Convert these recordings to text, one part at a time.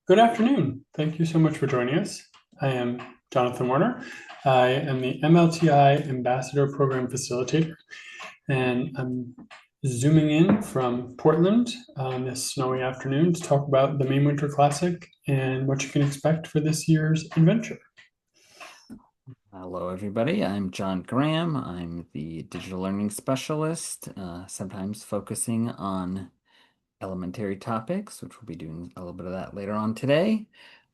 Good afternoon. Thank you so much for joining us. I am Jonathan Warner. I am the MLTI Ambassador Program Facilitator, and I'm zooming in from Portland on this snowy afternoon to talk about the Maine Winter Classic and what you can expect for this year's adventure. Hello, everybody. I'm John Graham. I'm the digital learning specialist, sometimes focusing on elementary topics, which we'll be doing a little bit of that later on today.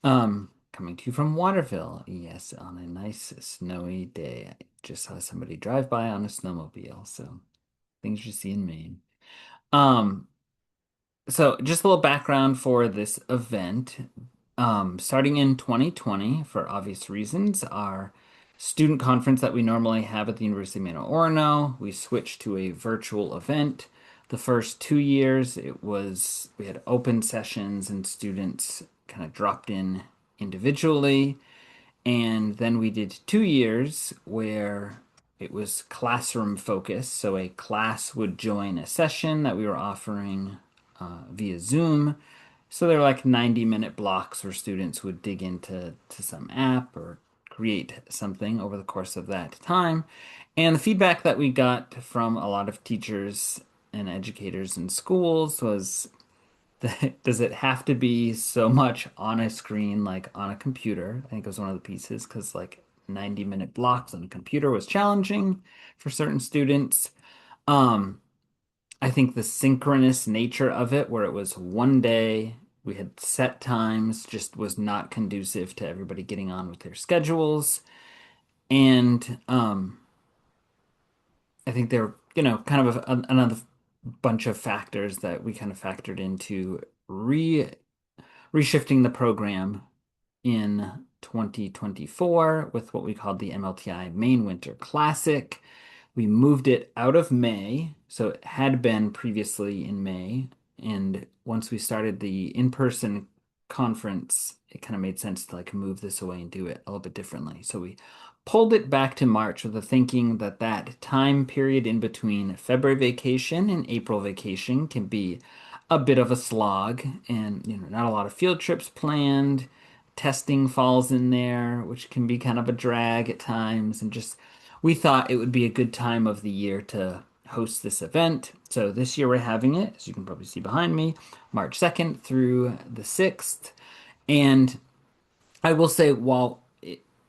Coming to you from Waterville, yes, on a nice snowy day. I just saw somebody drive by on a snowmobile, so things you see in Maine. Um, so just a little background for this event. Starting in 2020, for obvious reasons, our student conference that we normally have at the University of Maine Orono, we switched to a virtual event. The first 2 years, we had open sessions and students kind of dropped in individually. And then we did 2 years where it was classroom focused. So a class would join a session that we were offering via Zoom. So they're like 90-minute blocks where students would dig into some app or create something over the course of that time. And the feedback that we got from a lot of teachers and educators in schools was does it have to be so much on a screen like on a computer? I think it was one of the pieces because like 90-minute blocks on a computer was challenging for certain students. Um, I think the synchronous nature of it, where it was one day, we had set times, just was not conducive to everybody getting on with their schedules. And I think there were, kind of another bunch of factors that we kind of factored into reshifting the program in 2024 with what we called the MLTI Maine Winter Classic. We moved it out of May, so it had been previously in May. And once we started the in-person conference, it kind of made sense to like move this away and do it a little bit differently. So we pulled it back to March with the thinking that that time period in between February vacation and April vacation can be a bit of a slog and not a lot of field trips planned. Testing falls in there, which can be kind of a drag at times, and just we thought it would be a good time of the year to host this event. So this year we're having it, as you can probably see behind me, March 2nd through the 6th. And I will say,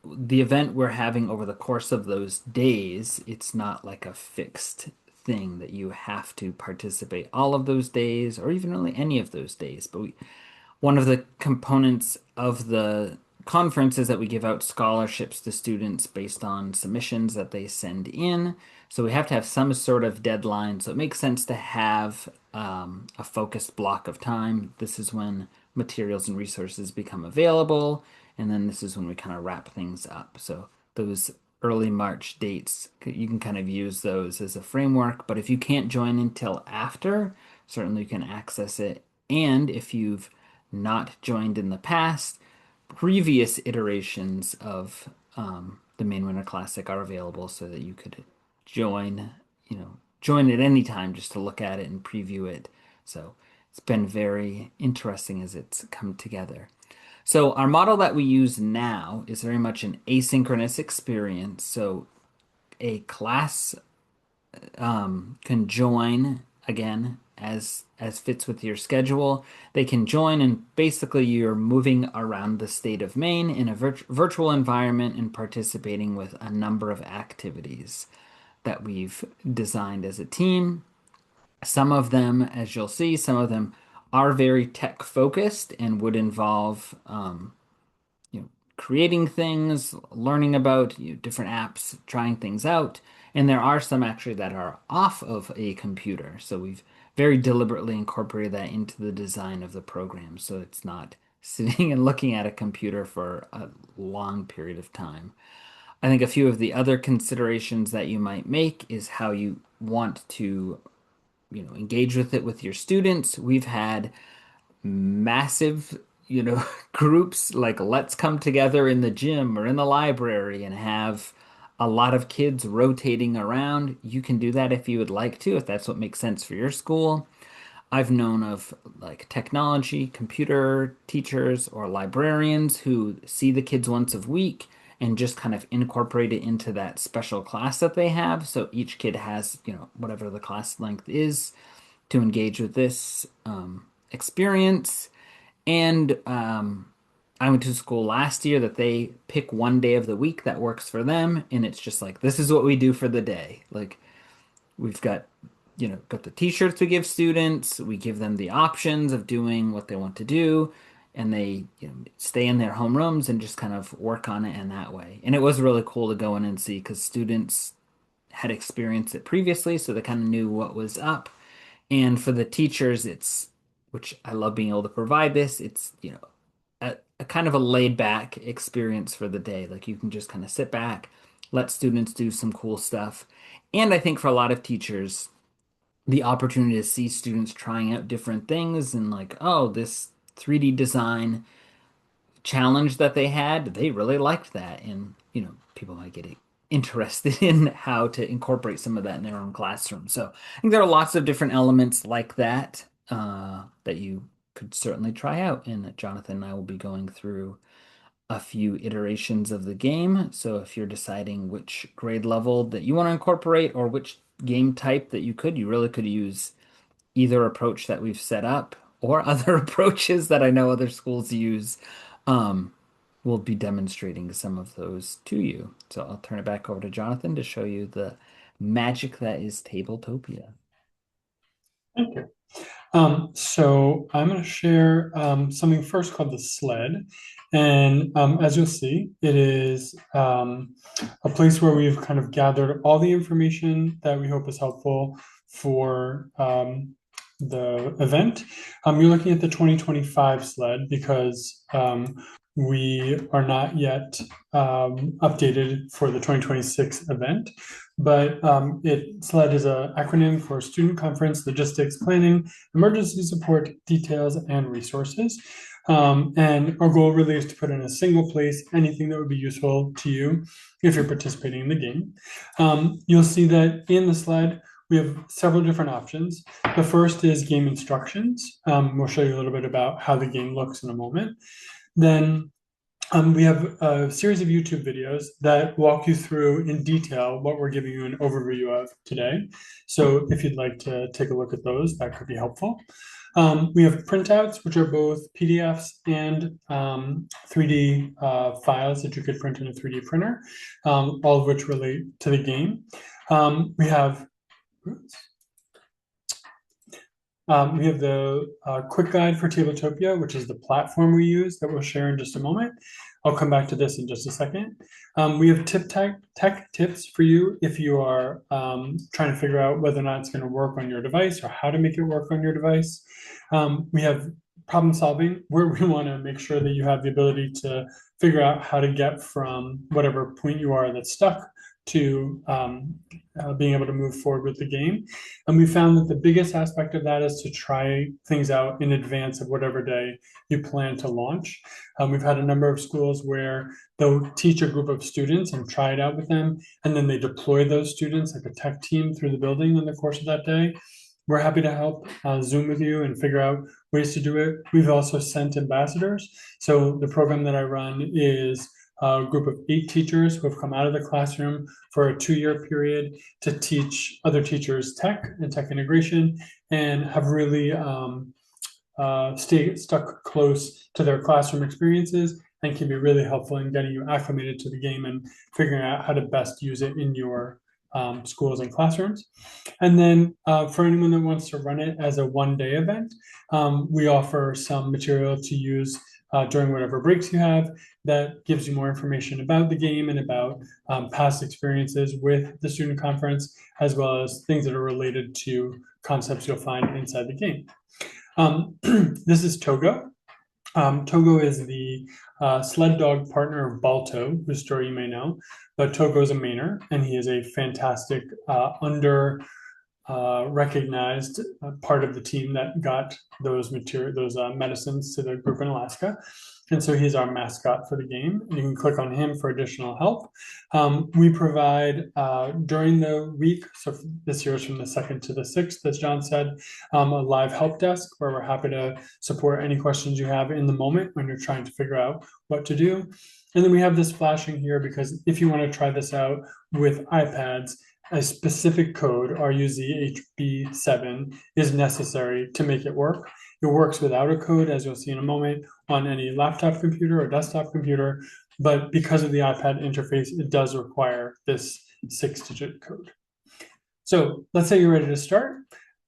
the event we're having over the course of those days, it's not like a fixed thing that you have to participate all of those days or even really any of those days. But one of the components of the conference is that we give out scholarships to students based on submissions that they send in. So we have to have some sort of deadline. So it makes sense to have a focused block of time. This is when materials and resources become available. And then this is when we kind of wrap things up. So those early March dates, you can kind of use those as a framework. But if you can't join until after, certainly you can access it. And if you've not joined in the past, previous iterations of the Maine Winter Classic are available so that you could join, join at any time just to look at it and preview it. So it's been very interesting as it's come together. So our model that we use now is very much an asynchronous experience. So a class can join again as fits with your schedule. They can join and basically you're moving around the state of Maine in a virtual environment and participating with a number of activities that we've designed as a team. Some of them, as you'll see, some of them are very tech focused and would involve creating things, learning about different apps, trying things out. And there are some actually that are off of a computer. So we've very deliberately incorporated that into the design of the program. So it's not sitting and looking at a computer for a long period of time. I think a few of the other considerations that you might make is how you want to, engage with it with your students. We've had massive, groups like let's come together in the gym or in the library and have a lot of kids rotating around. You can do that if you would like to, if that's what makes sense for your school. I've known of like technology, computer teachers, or librarians who see the kids once a week and just kind of incorporate it into that special class that they have. So each kid has, whatever the class length is to engage with this experience. And I went to school last year that they pick one day of the week that works for them, and it's just like this is what we do for the day. Like we've got the t-shirts we give students, we give them the options of doing what they want to do, and they stay in their homerooms and just kind of work on it in that way. And it was really cool to go in and see because students had experienced it previously, so they kind of knew what was up. And for the teachers, which I love being able to provide this, it's, a kind of a laid back experience for the day. Like you can just kind of sit back, let students do some cool stuff. And I think for a lot of teachers, the opportunity to see students trying out different things and like, oh, this 3D design challenge that they had, they really liked that. And, people might get interested in how to incorporate some of that in their own classroom. So I think there are lots of different elements like that that you could certainly try out. And Jonathan and I will be going through a few iterations of the game. So if you're deciding which grade level that you want to incorporate or which game type that you really could use either approach that we've set up or other approaches that I know other schools use. Um, we'll be demonstrating some of those to you. So I'll turn it back over to Jonathan to show you the magic that is Tabletopia. Thank you. So I'm going to share something first called the sled. And as you'll see, it is a place where we've kind of gathered all the information that we hope is helpful for the event. You're looking at the 2025 sled because we are not yet updated for the 2026 event. But SLED is an acronym for Student Conference Logistics Planning, Emergency Support Details, and Resources. And our goal really is to put in a single place anything that would be useful to you if you're participating in the game. You'll see that in the slide, we have several different options. The first is game instructions. We'll show you a little bit about how the game looks in a moment. Then we have a series of YouTube videos that walk you through in detail what we're giving you an overview of today. So if you'd like to take a look at those, that could be helpful. We have printouts, which are both PDFs and 3D files that you could print in a 3D printer, all of which relate to the game. We have the quick guide for Tabletopia, which is the platform we use that we'll share in just a moment. I'll come back to this in just a second. We have tech tips for you if you are trying to figure out whether or not it's going to work on your device or how to make it work on your device. We have problem solving, where we want to make sure that you have the ability to figure out how to get from whatever point you are that's stuck to being able to move forward with the game. And we found that the biggest aspect of that is to try things out in advance of whatever day you plan to launch. We've had a number of schools where they'll teach a group of students and try it out with them, and then they deploy those students like a tech team through the building in the course of that day. We're happy to help Zoom with you and figure out ways to do it. We've also sent ambassadors. So the program that I run is a group of 8 teachers who have come out of the classroom for a 2-year period to teach other teachers tech and tech integration and have really stuck close to their classroom experiences and can be really helpful in getting you acclimated to the game and figuring out how to best use it in your schools and classrooms. And then for anyone that wants to run it as a one-day event, we offer some material to use during whatever breaks you have that gives you more information about the game and about past experiences with the student conference, as well as things that are related to concepts you'll find inside the game. This is Togo. Togo is the sled dog partner of Balto, whose story you may know, but Togo is a Mainer, and he is a fantastic recognized part of the team that got those medicines to the group in Alaska. And so he's our mascot for the game. And you can click on him for additional help. We provide during the week, so this year is from the 2nd to the 6th, as John said, a live help desk where we're happy to support any questions you have in the moment when you're trying to figure out what to do. And then we have this flashing here because if you want to try this out with iPads, a specific code, RUZHB7, is necessary to make it work. It works without a code, as you'll see in a moment, on any laptop computer or desktop computer, but because of the iPad interface, it does require this 6-digit code. So let's say you're ready to start.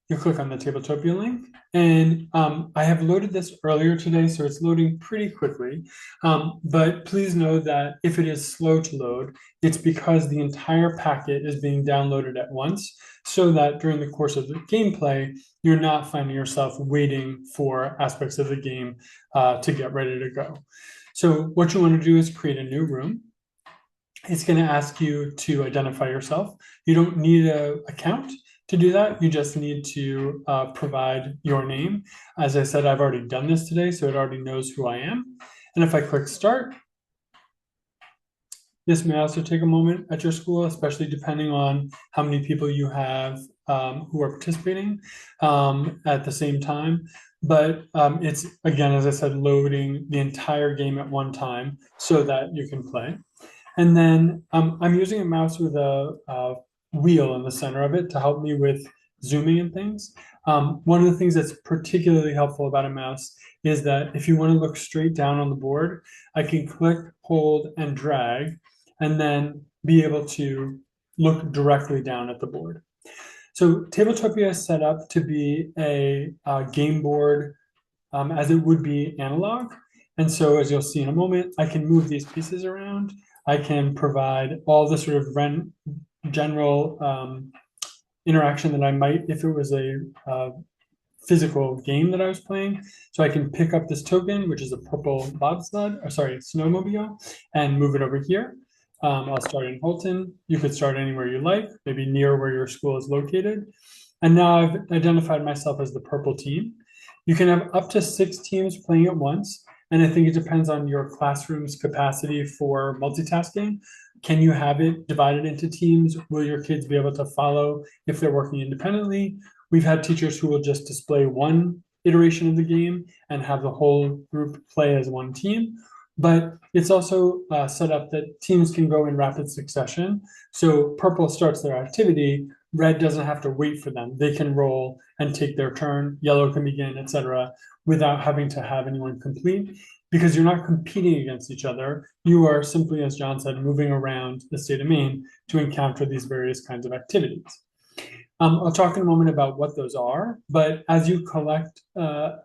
You click on the Tabletopia link, and I have loaded this earlier today, so it's loading pretty quickly. But please know that if it is slow to load, it's because the entire packet is being downloaded at once, so that during the course of the gameplay, you're not finding yourself waiting for aspects of the game to get ready to go. So what you want to do is create a new room. It's going to ask you to identify yourself. You don't need an account to do that. You just need to provide your name. As I said, I've already done this today, so it already knows who I am. And if I click start, this may also take a moment at your school, especially depending on how many people you have who are participating at the same time. But it's, again, as I said, loading the entire game at one time so that you can play. And then I'm using a mouse with a wheel in the center of it to help me with zooming and things. One of the things that's particularly helpful about a mouse is that if you want to look straight down on the board, I can click, hold, and drag, and then be able to look directly down at the board. So Tabletopia is set up to be a game board as it would be analog. And so as you'll see in a moment, I can move these pieces around. I can provide all the sort of general interaction that I might if it was a physical game that I was playing. So I can pick up this token, which is a purple snowmobile, and move it over here. I'll start in Holton. You could start anywhere you like, maybe near where your school is located. And now I've identified myself as the purple team. You can have up to 6 teams playing at once. And I think it depends on your classroom's capacity for multitasking. Can you have it divided into teams? Will your kids be able to follow if they're working independently? We've had teachers who will just display one iteration of the game and have the whole group play as one team. But it's also set up that teams can go in rapid succession. So purple starts their activity, red doesn't have to wait for them. They can roll and take their turn, yellow can begin, etc., without having to have anyone complete, because you're not competing against each other. You are simply, as John said, moving around the state of Maine to encounter these various kinds of activities. I'll talk in a moment about what those are, but as you collect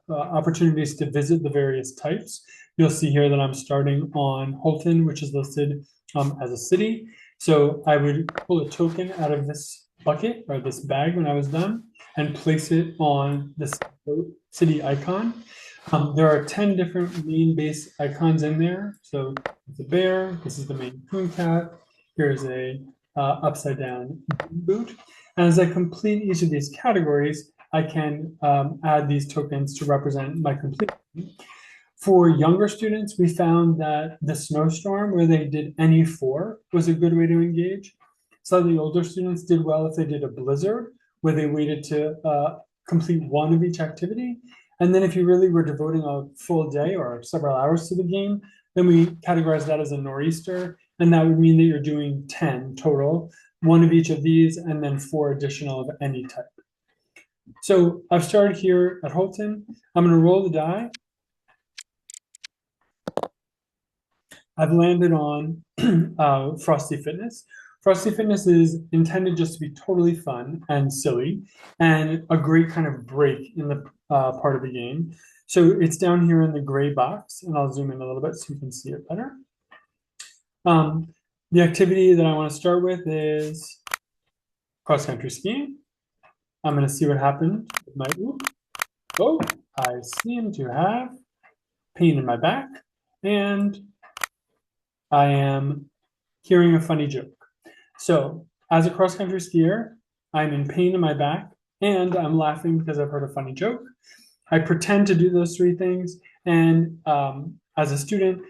opportunities to visit the various types, you'll see here that I'm starting on Holton, which is listed as a city. So I would pull a token out of this bucket or this bag when I was done and place it on this city icon. There are 10 different Maine-based icons in there. So it's a bear, this is the Maine coon cat, here's a upside down boot. And as I complete each of these categories, I can add these tokens to represent my completion. For younger students, we found that the snowstorm, where they did any 4, was a good way to engage. Slightly older students did well if they did a blizzard, where they waited to complete 1 of each activity. And then if you really were devoting a full day or several hours to the game, then we categorize that as a nor'easter. And that would mean that you're doing 10 total, 1 of each of these, and then 4 additional of any type. So I've started here at Holton. I'm going to roll the die. I've landed on Frosty Fitness. Frosty Fitness is intended just to be totally fun and silly and a great kind of break in the part of the game. So it's down here in the gray box, and I'll zoom in a little bit so you can see it better. The activity that I want to start with is cross-country skiing. I'm going to see what happened with my Oh, I seem to have pain in my back, and I am hearing a funny joke. So as a cross-country skier, I'm in pain in my back, and I'm laughing because I've heard a funny joke. I pretend to do those three things, and as a student,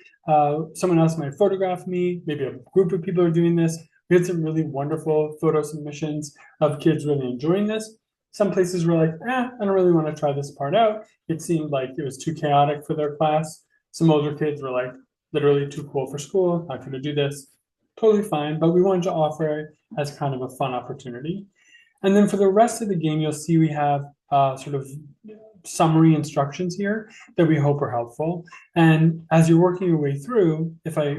someone else might photograph me. Maybe a group of people are doing this. We had some really wonderful photo submissions of kids really enjoying this. Some places were like, I don't really want to try this part out. It seemed like it was too chaotic for their class. Some older kids were like, literally too cool for school, not going to do this. Totally fine, but we wanted to offer it as kind of a fun opportunity. And then for the rest of the game, you'll see we have sort of summary instructions here that we hope are helpful. And as you're working your way through, if I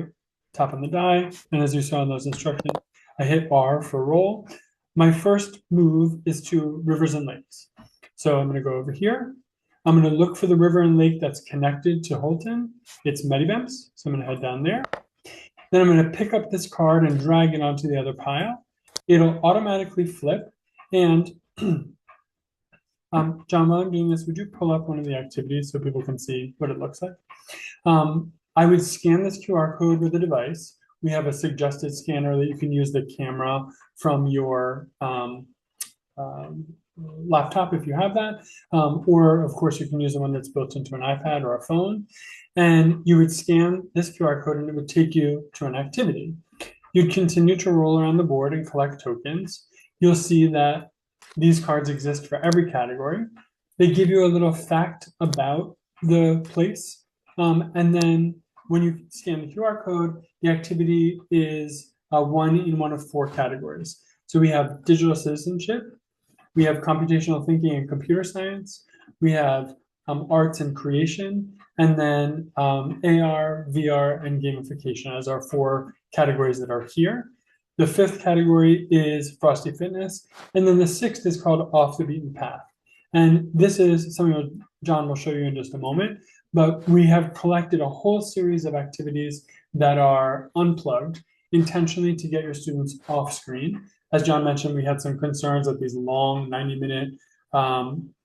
tap on the die, and as you saw in those instructions, I hit R for roll, my first move is to rivers and lakes. So I'm going to go over here. I'm going to look for the river and lake that's connected to Holton. It's Medibemps, so I'm going to head down there. Then I'm going to pick up this card and drag it onto the other pile. It'll automatically flip. And John, while I'm doing this, would you pull up one of the activities so people can see what it looks like? I would scan this QR code with a device. We have a suggested scanner that you can use the camera from your laptop if you have that, or of course you can use the one that's built into an iPad or a phone. And you would scan this QR code and it would take you to an activity. You'd continue to roll around the board and collect tokens. You'll see that these cards exist for every category. They give you a little fact about the place. And then when you scan the QR code, the activity is one in one of four categories. So we have digital citizenship, we have computational thinking and computer science, we have arts and creation, and then AR, VR, and gamification as our four categories that are here. The fifth category is Frosty Fitness, and then the sixth is called Off the Beaten Path. And this is something John will show you in just a moment, but we have collected a whole series of activities that are unplugged intentionally to get your students off screen. As John mentioned, we had some concerns that these long 90-minute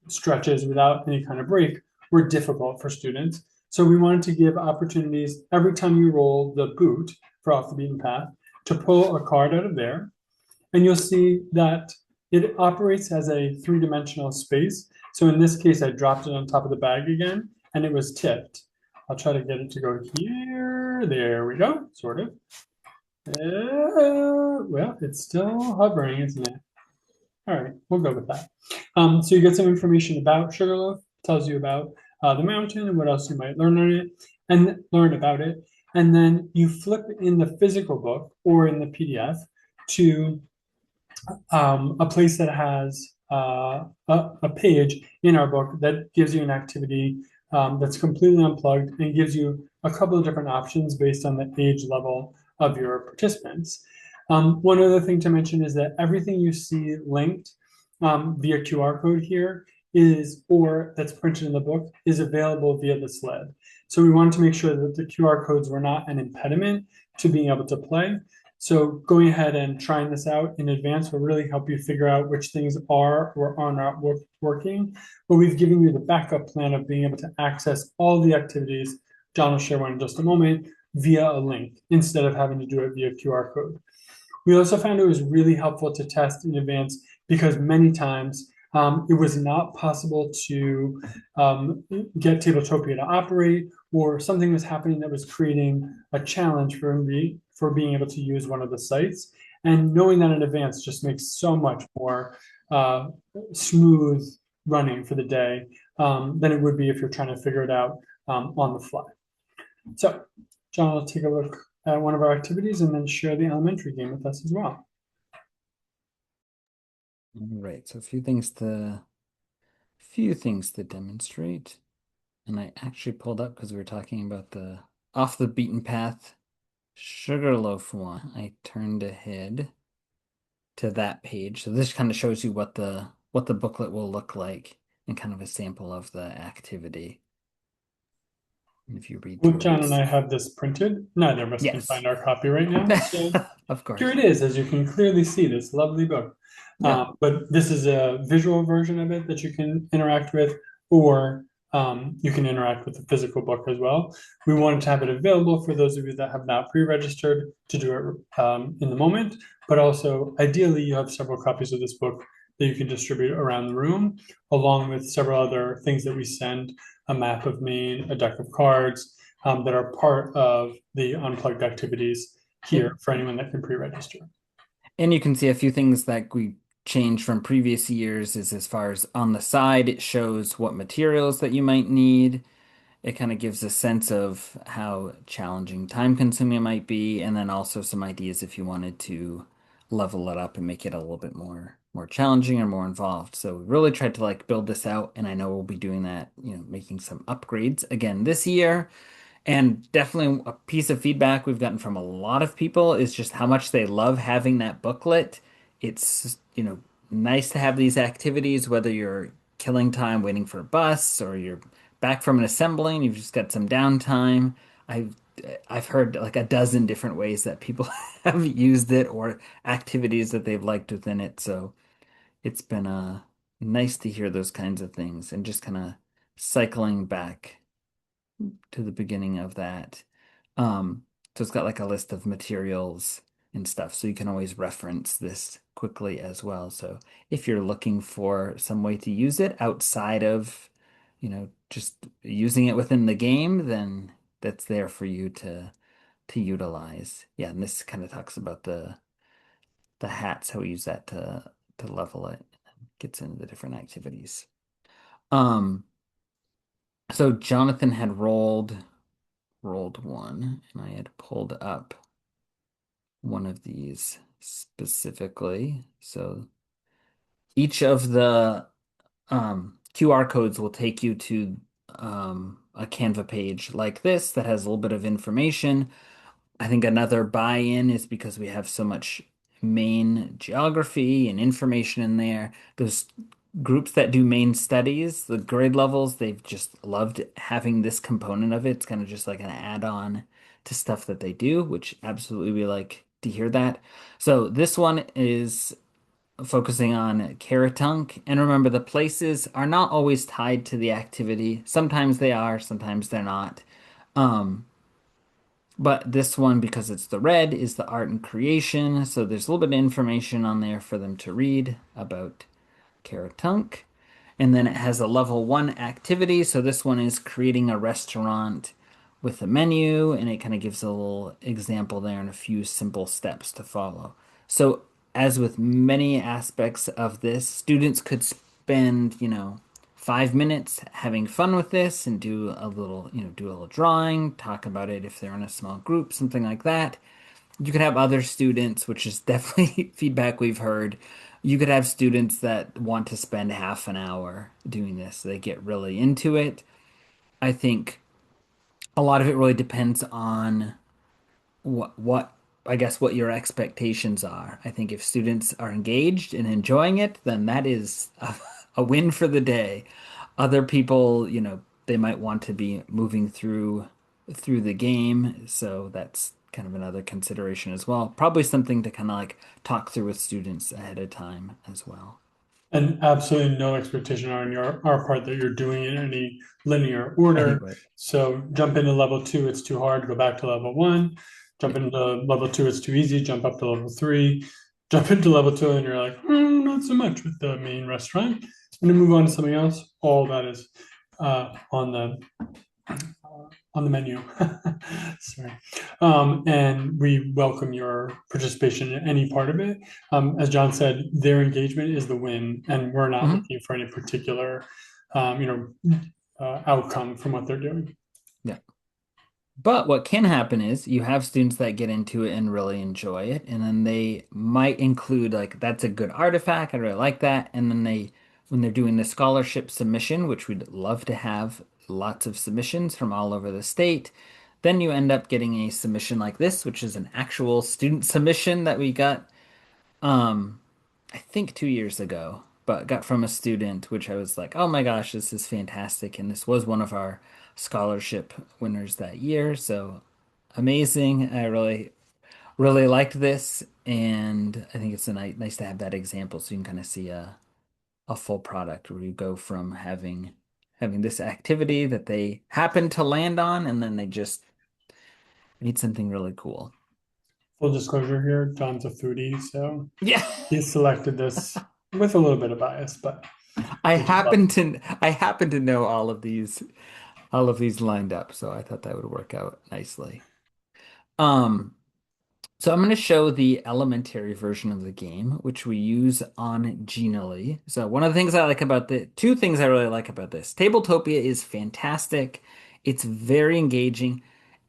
stretches without any kind of break were difficult for students. So we wanted to give opportunities every time you roll the boot for Off the Beaten Path to pull a card out of there. And you'll see that it operates as a three-dimensional space. So in this case, I dropped it on top of the bag again, and it was tipped. I'll try to get it to go here. There we go, sort of. Well, it's still hovering, isn't it? All right, we'll go with that. So you get some information about Sugarloaf, tells you about the mountain and what else you might learn on it, and learn about it. And then you flip in the physical book or in the PDF to a place that has a page in our book that gives you an activity that's completely unplugged and gives you a couple of different options based on the age level of your participants. One other thing to mention is that everything you see linked via QR code here is, or that's printed in the book, is available via the sled. So we wanted to make sure that the QR codes were not an impediment to being able to play. So going ahead and trying this out in advance will really help you figure out which things are or are not working. But we've given you the backup plan of being able to access all the activities, John will share one in just a moment, via a link instead of having to do it via QR code. We also found it was really helpful to test in advance because many times it was not possible to get Tabletopia to operate, or something was happening that was creating a challenge for being able to use one of the sites. And knowing that in advance just makes so much more smooth running for the day than it would be if you're trying to figure it out on the fly. So John will take a look at one of our activities and then share the elementary game with us as well. All right, so a few things to demonstrate. And I actually pulled up because we were talking about the Off the Beaten Path Sugarloaf one. I turned ahead to that page. So this kind of shows you what the booklet will look like and kind of a sample of the activity. And if you read through John and I have this printed. Neither of us can find our copy right now. So of course. Here it is, as you can clearly see, this lovely book. But this is a visual version of it that you can interact with, or you can interact with the physical book as well. We wanted to have it available for those of you that have not pre-registered to do it in the moment, but also ideally you have several copies of this book that you can distribute around the room, along with several other things that we send, a map of Maine, a deck of cards, that are part of the unplugged activities Yep. here for anyone that can pre-register. And you can see a few things that we changed from previous years is as far as on the side, it shows what materials that you might need. It kind of gives a sense of how challenging, time consuming it might be, and then also some ideas if you wanted to level it up and make it a little bit more challenging or more involved. So we really tried to like build this out, and I know we'll be doing that, making some upgrades again this year. And definitely a piece of feedback we've gotten from a lot of people is just how much they love having that booklet. It's, nice to have these activities, whether you're killing time waiting for a bus or you're back from an assembly and you've just got some downtime. I've I've heard like a dozen different ways that people have used it or activities that they've liked within it. So it's been nice to hear those kinds of things and just kind of cycling back to the beginning of that. Um, so it's got like a list of materials and stuff, so you can always reference this quickly as well. So if you're looking for some way to use it outside of, just using it within the game, then that's there for you to utilize. Yeah, and this kind of talks about the hats, how we use that to level it, gets into the different activities. Um, so Jonathan had rolled one, and I had pulled up one of these specifically. So each of the QR codes will take you to a Canva page like this that has a little bit of information. I think another buy-in is because we have so much Maine geography and information in there. Those groups that do Maine studies, the grade levels, they've just loved having this component of it. It's kind of just like an add-on to stuff that they do, which absolutely we like to hear that. So this one is focusing on Caratunk. And remember, the places are not always tied to the activity. Sometimes they are, sometimes they're not. Um, but this one, because it's the red, is the art and creation. So there's a little bit of information on there for them to read about Caratunk. And then it has a level one activity. So this one is creating a restaurant with a menu, and it kind of gives a little example there and a few simple steps to follow. So, as with many aspects of this, students could spend, 5 minutes having fun with this and do a little drawing, talk about it if they're in a small group, something like that. You could have other students, which is definitely feedback we've heard. You could have students that want to spend half an hour doing this. They get really into it. I think a lot of it really depends on what I guess what your expectations are. I think if students are engaged and enjoying it, then that is a win for the day. Other people, they might want to be moving through the game, so that's kind of another consideration as well. Probably something to kind of like talk through with students ahead of time as well. And absolutely no expectation on our part that you're doing it in any linear I think order. right. So jump into level two, it's too hard, go back to level one. Jump Yeah. into level two, it's too easy, jump up to level three. Jump into level two, and you're like, not so much with the main restaurant. And then move on to something else. All that is on the menu. Sorry. And we welcome your participation in any part of it. As John said, their engagement is the win, and we're not Mhm. looking for any particular, um, you outcome from what they're doing. Yeah. But what can happen is you have students that get into it and really enjoy it, and then they might include like that's a good artifact, I really like that, and then when they're doing the scholarship submission, which we'd love to have lots of submissions from all over the state, then you end up getting a submission like this, which is an actual student submission that we got um I think 2 years ago, but got from a student, which I was like, oh my gosh, this is fantastic. And this was one of our scholarship winners that year. So amazing. I really, really liked this. And I think it's nice to have that example so you can kind of see a full product where you go from having having this activity that they happen to land on, and then they just made something really cool. Full disclosure here, John's a foodie, so Yeah. he selected this with a little bit of bias, but I we just love happen it. to I happen to know all of these lined up, so I thought that would work out nicely. Um, so I'm going to show the elementary version of the game, which we use on Genially. So one of the things I like about the two things I really like about this, Tabletopia is fantastic. It's very engaging.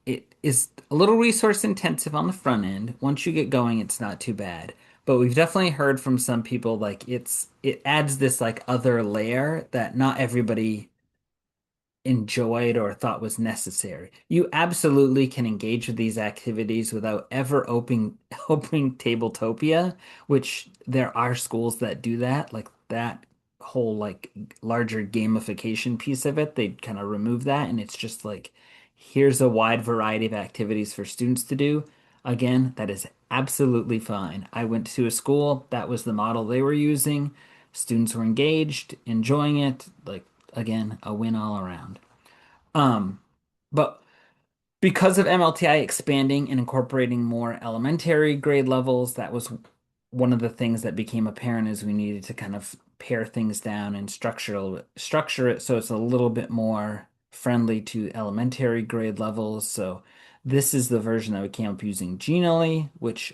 It is a little resource intensive on the front end. Once you get going, it's not too bad. But we've definitely heard from some people like it adds this like other layer that not everybody enjoyed or thought was necessary. You absolutely can engage with these activities without ever opening Tabletopia, which there are schools that do that, like that whole like larger gamification piece of it. They kind of remove that and it's just like here's a wide variety of activities for students to do. Again, that is absolutely fine. I went to a school, that was the model they were using. Students were engaged, enjoying it, like again, a win all around. Um, but because of MLTI expanding and incorporating more elementary grade levels, that was one of the things that became apparent is we needed to kind of pare things down and structure it so it's a little bit more friendly to elementary grade levels. So this is the version that we came up using Genially, which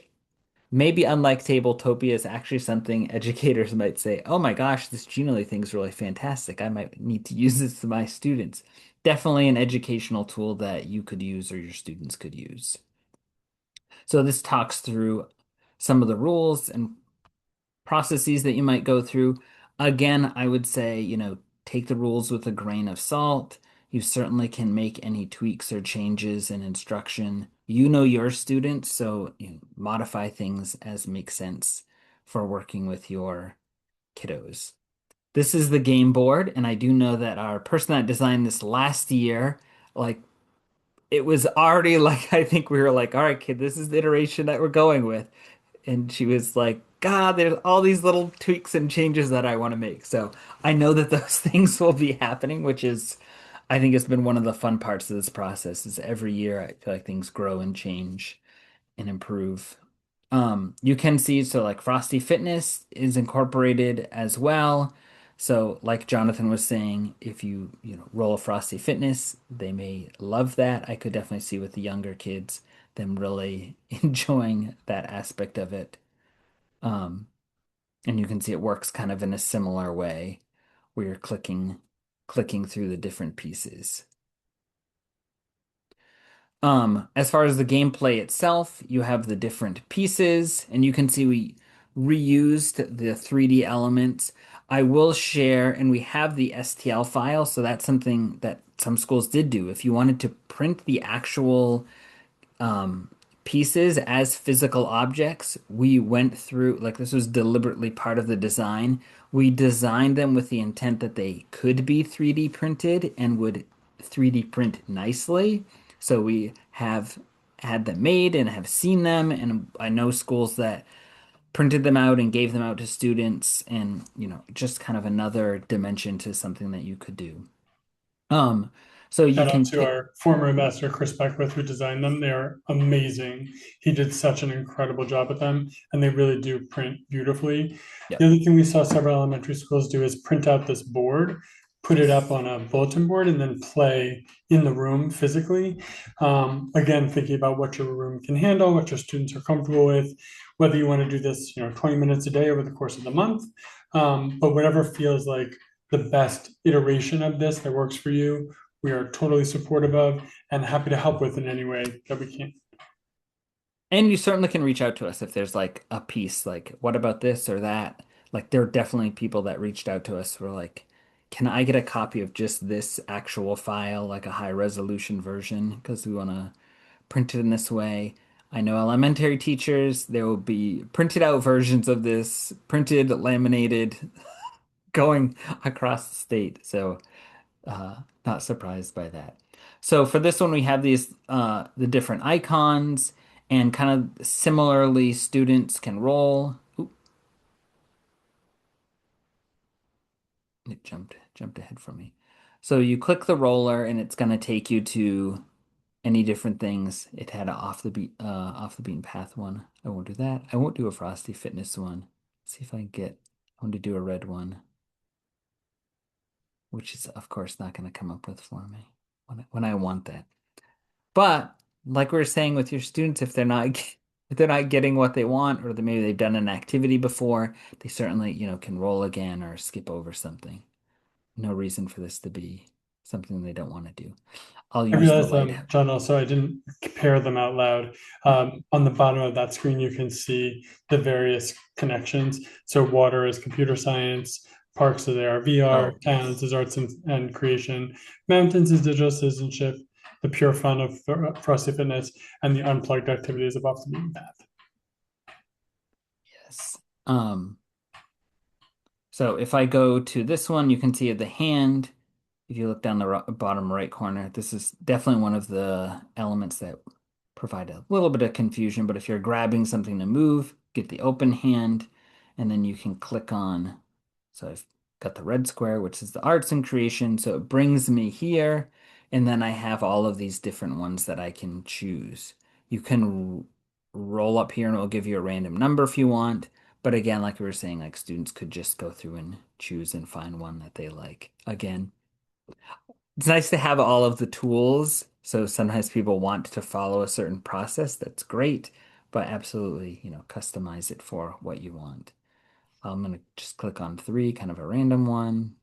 maybe unlike Tabletopia is actually something educators might say, oh my gosh, this Genially thing is really fantastic. I might need to use this to my students. Definitely an educational tool that you could use or your students could use. So this talks through some of the rules and processes that you might go through. Again, I would say, take the rules with a grain of salt. You certainly can make any tweaks or changes in instruction. You know your students, so modify things as makes sense for working with your kiddos. This is the game board, and I do know that our person that designed this last year, like it was already like I think we were like, all right, kid, this is the iteration that we're going with. And she was like, God, there's all these little tweaks and changes that I want to make. So I know that those things will be happening, which is, I think it's been one of the fun parts of this process is every year I feel like things grow and change and improve. You can see, so like Frosty Fitness is incorporated as well. So like Jonathan was saying, if roll a Frosty Fitness, they may love that. I could definitely see with the younger kids them really enjoying that aspect of it. Um, and you can see it works kind of in a similar way where you're clicking through the different pieces. As far as the gameplay itself, you have the different pieces, and you can see we reused the 3D elements. I will share, and we have the STL file, so that's something that some schools did do. If you wanted to print the actual um, pieces as physical objects, we went through, like this was deliberately part of the design. We designed them with the intent that they could be 3D printed and would 3D print nicely. So we have had them made and have seen them, and I know schools that printed them out and gave them out to students, and just kind of another dimension to something that you could do. Um, so you Shout out can to take, our former ambassador, Chris Beckwith, who designed them. They are amazing. He did such an incredible job with them, and they really do print beautifully. The yep. other thing we saw several elementary schools do is print out this board, put it up on a bulletin board, and then play in the room physically. Again, thinking about what your room can handle, what your students are comfortable with, whether you want to do this, 20 minutes a day over the course of the month, but whatever feels like the best iteration of this that works for you we are totally supportive of and happy to help with in any way that we can. And you certainly can reach out to us if there's like a piece, like, what about this or that? Like, there are definitely people that reached out to us who were like, can I get a copy of just this actual file, like a high resolution version? Because we want to print it in this way. I know elementary teachers, there will be printed out versions of this, printed, laminated, going across the state. So not surprised by that. So for this one, we have these the different icons, and kind of similarly, students can roll. Oop, it jumped ahead for me. So you click the roller and it's going to take you to any different things. It had an off the beaten path one. I won't do that. I won't do a Frosty Fitness one. See if I can get, I want to do a red one, which is of course not going to come up with for me when I want that. But like we were saying with your students, if they're not if they're not getting what they want, or maybe they've done an activity before, they certainly, can roll again or skip over something. No reason for this to be something they don't want to do. I'll I use the realized, light. John, also I didn't pair them out loud. On the bottom of that screen, you can see the various connections. So water is computer science, parks is AR, VR, Oh, towns yes. is arts and creation, mountains is digital citizenship, the pure fun of Frosty Fitness, and the unplugged activities of Off the Beaten Path. Yes. Um, so if I go to this one, you can see the hand. If you look down the bottom right corner, this is definitely one of the elements that provide a little bit of confusion. But if you're grabbing something to move, get the open hand, and then you can click on. So I've got the red square, which is the arts and creation. So it brings me here. And then I have all of these different ones that I can choose. You can roll up here and it will give you a random number if you want. But again, like we were saying, like students could just go through and choose and find one that they like. Again, it's nice to have all of the tools. So sometimes people want to follow a certain process. That's great, but absolutely, customize it for what you want. I'm going to just click on three, kind of a random one.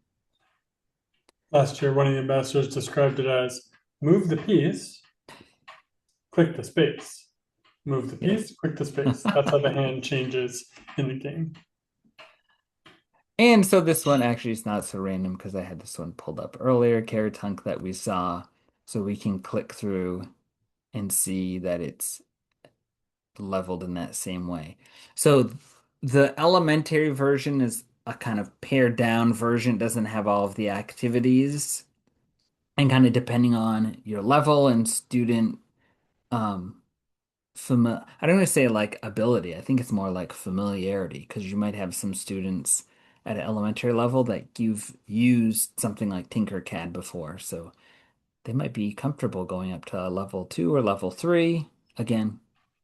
Last year, one of the ambassadors described it as move the piece, click the space. Move the Yes. piece, click the space. That's how the hand changes in the game. And so this one actually is not so random because I had this one pulled up earlier, carrot hunk that we saw. So we can click through and see that it's leveled in that same way. So the elementary version is a kind of pared down version, doesn't have all of the activities. And kind of depending on your level and student um I don't want to say like ability. I think it's more like familiarity because you might have some students at an elementary level that you've used something like Tinkercad before. So they might be comfortable going up to level 2 or level 3. Again,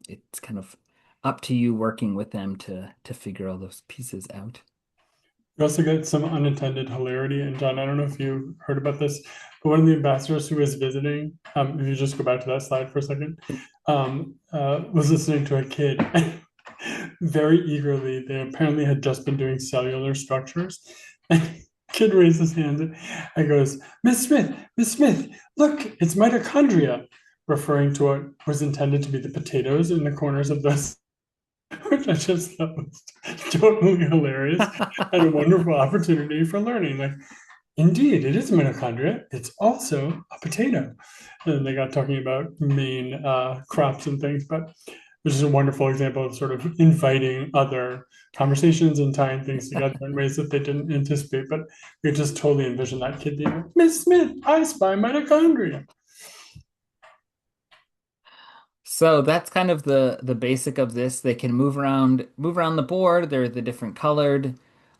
it's kind of up to you working with them to figure all those pieces out. We also get some unintended hilarity. And John, I don't know if you heard about this, but one of the ambassadors who was visiting, if you just go back to that slide for a second, was listening to a kid very eagerly. They apparently had just been doing cellular structures. And kid raised his hand and goes, Miss Smith, look, it's mitochondria, referring to what was intended to be the potatoes in the corners of the which I just thought was totally hilarious and a wonderful opportunity for learning. Like, indeed, it is mitochondria. It's also a potato. And they got talking about Maine crops and things, but this is a wonderful example of sort of inviting other conversations and tying things together in ways that they didn't anticipate. But you just totally envision that kid being like, Miss Smith, I spy mitochondria. So that's kind of the basic of this. They can move around the board. There are the different colored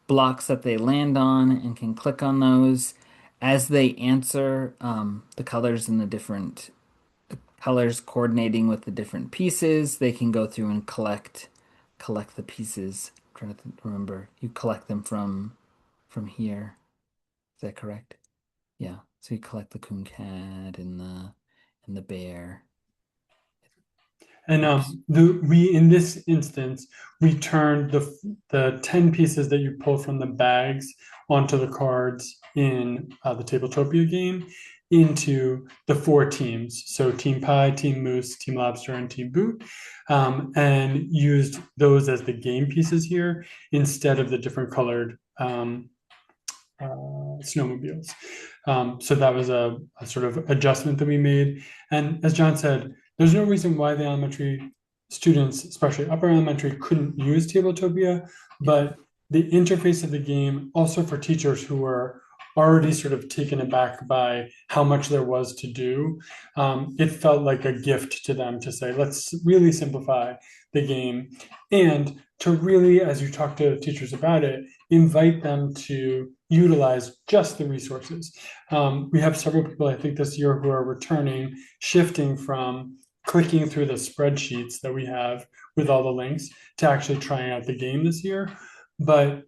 blocks that they land on and can click on those as they answer the colors and the different colors coordinating with the different pieces. They can go through and collect the pieces. I'm trying to remember. You collect them from here. Is that correct? Yeah. So you collect the coon cat and the bear. And Oops. we in this instance we turned the 10 pieces that you pull from the bags onto the cards in the Tabletopia game into the four teams. So Team Pie, Team Moose, Team Lobster, and Team Boot, and used those as the game pieces here instead of the different colored snowmobiles. So that was a sort of adjustment that we made. And as John said, there's no reason why the elementary students, especially upper elementary, couldn't use Tabletopia, but the interface of the game, also for teachers who were already sort of taken aback by how much there was to do, it felt like a gift to them to say, let's really simplify the game and to really, as you talk to teachers about it, invite them to utilize just the resources. We have several people, I think, this year who are returning, shifting from clicking through the spreadsheets that we have with all the links to actually trying out the game this year. But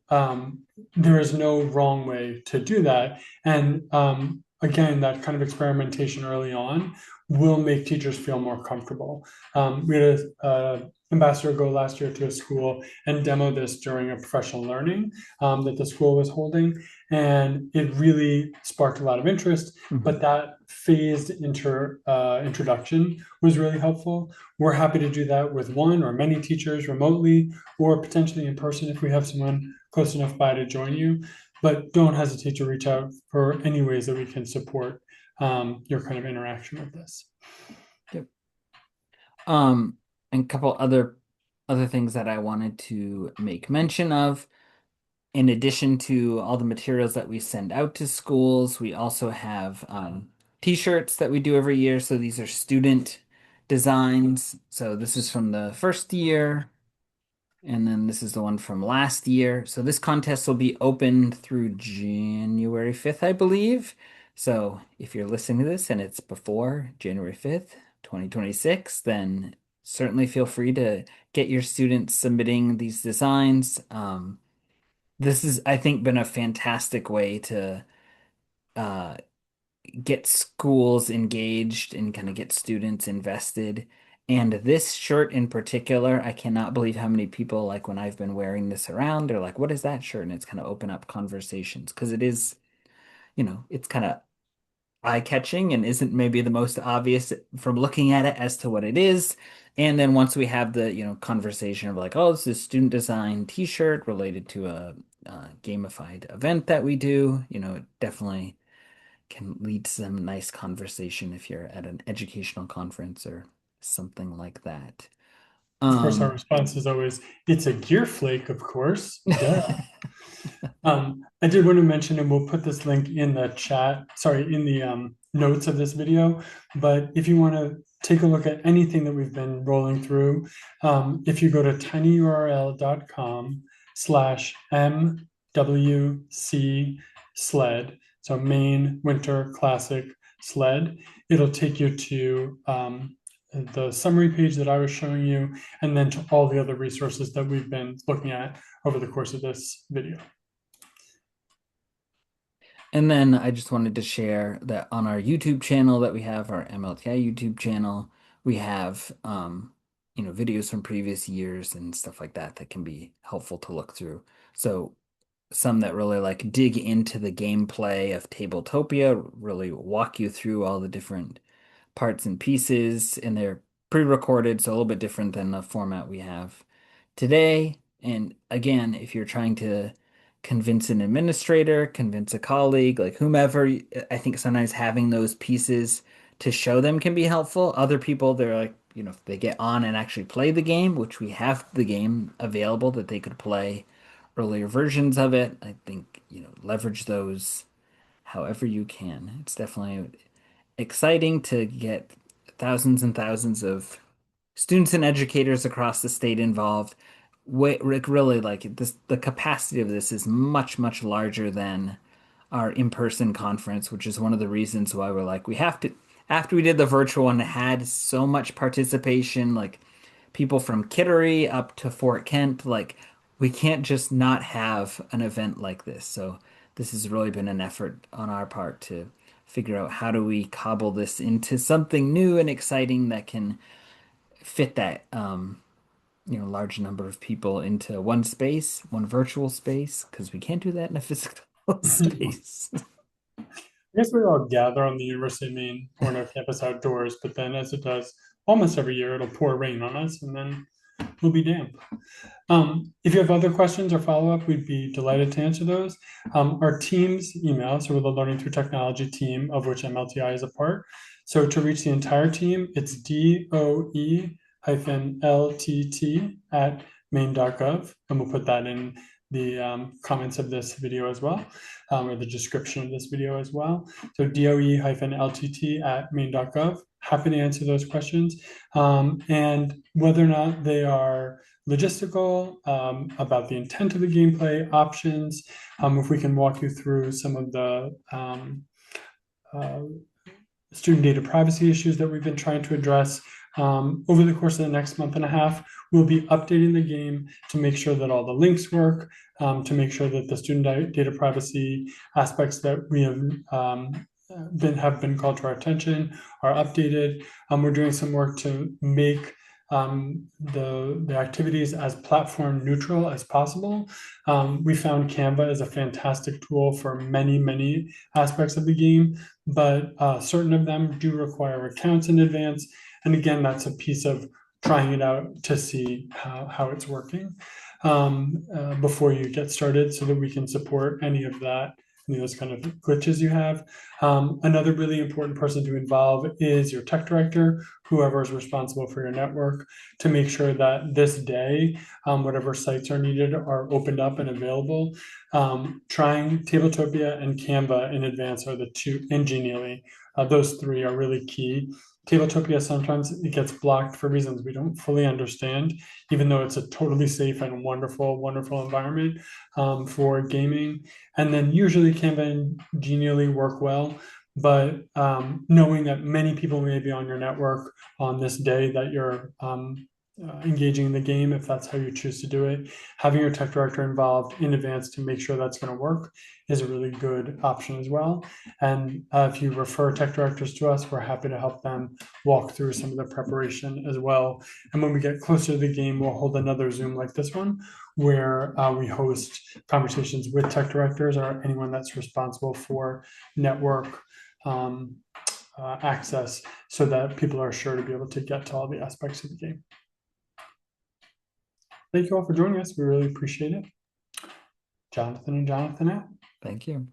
there is no wrong way to do that. And again, that kind of experimentation early on will make teachers feel more comfortable. We had an ambassador go last year to a school and demo this during a professional learning that the school was holding. And it really sparked a lot of interest, but that phased introduction was really helpful. We're happy to do that with one or many teachers remotely, or potentially in person if we have someone close enough by to join you. But don't hesitate to reach out for any ways that we can support your kind of interaction with this. Yep. And a couple other things that I wanted to make mention of. In addition to all the materials that we send out to schools, we also have t-shirts that we do every year. So these are student designs. So this is from the first year, and then this is the one from last year. So this contest will be open through January 5th, I believe. So if you're listening to this and it's before January 5th, 2026, then certainly feel free to get your students submitting these designs. This has, I think, been a fantastic way to uh, get schools engaged and kind of get students invested. And this shirt in particular, I cannot believe how many people, like when I've been wearing this around, they're like, what is that shirt? And it's kind of open up conversations because it is, it's kind of eye-catching and isn't maybe the most obvious from looking at it as to what it is. And then once we have the, conversation of like, oh, this is student design t-shirt related to a gamified event that we do, it definitely can lead to some nice conversation if you're at an educational conference or something like that. Of course, our response is always, it's a gear flake, of course. Duh. I did want to mention, and we'll put this link in the chat, sorry, in the notes of this video. But if you want to take a look at anything that we've been rolling through, if you go to tinyurl.com/MWC sled, so Maine Winter Classic Sled, it'll take you to the summary page that I was showing you, and then to all the other resources that we've been looking at over the course of this video. And then I just wanted to share that on our YouTube channel that we have, our MLTI YouTube channel, we have videos from previous years and stuff like that that can be helpful to look through. So some that really like dig into the gameplay of Tabletopia, really walk you through all the different parts and pieces, and they're pre-recorded, so a little bit different than the format we have today. And again, if you're trying to convince an administrator, convince a colleague, like whomever, I think sometimes having those pieces to show them can be helpful. Other people, they're like, if they get on and actually play the game, which we have the game available that they could play earlier versions of it, I think, leverage those however you can. It's definitely exciting to get thousands and thousands of students and educators across the state involved. Really, like this, the capacity of this is much, much larger than our in-person conference, which is one of the reasons why we're like, we have to, after we did the virtual one, it had so much participation, like people from Kittery up to Fort Kent, like we can't just not have an event like this. So this has really been an effort on our part to figure out how do we cobble this into something new and exciting that can fit that large number of people into one space, one virtual space, because we can't do that in a physical space. I guess we all gather on the University of Maine Orono campus outdoors, but then as it does almost every year, it'll pour rain on us and then we'll be damp. If you have other questions or follow-up, we'd be delighted to answer those. Our team's email, so we're the Learning Through Technology team, of which MLTI is a part. So to reach the entire team, it's DOE-LTT@maine.gov, and we'll put that in the comments of this video as well, or the description of this video as well. So DOE-LTT@maine.gov. Happy to answer those questions. And whether or not they are logistical, about the intent of the gameplay, options, if we can walk you through some of the uh, student data privacy issues that we've been trying to address. Over the course of the next month and a half, we'll be updating the game to make sure that all the links work, to make sure that the student data privacy aspects that we have been called to our attention are updated. We're doing some work to make the activities as platform neutral as possible. We found Canva is a fantastic tool for many aspects of the game, but certain of them do require accounts in advance. And again, that's a piece of trying it out to see how it's working before you get started, so that we can support any of that, those kind of glitches you have. Another really important person to involve is your tech director, whoever is responsible for your network, to make sure that this day, whatever sites are needed are opened up and available. Trying Tabletopia and Canva in advance are the two, and Genially. Those three are really key. Tabletopia, sometimes it gets blocked for reasons we don't fully understand, even though it's a totally safe and wonderful environment for gaming. And then usually Canva and Genially work well, but knowing that many people may be on your network on this day that you're engaging in the game, if that's how you choose to do it, having your tech director involved in advance to make sure that's going to work is a really good option as well. And if you refer tech directors to us, we're happy to help them walk through some of the preparation as well. And when we get closer to the game, we'll hold another Zoom like this one, where we host conversations with tech directors or anyone that's responsible for network access, so that people are sure to be able to get to all the aspects of the game. Thank you all for joining us. We really appreciate it. Jonathan and Jonathan out. Thank you.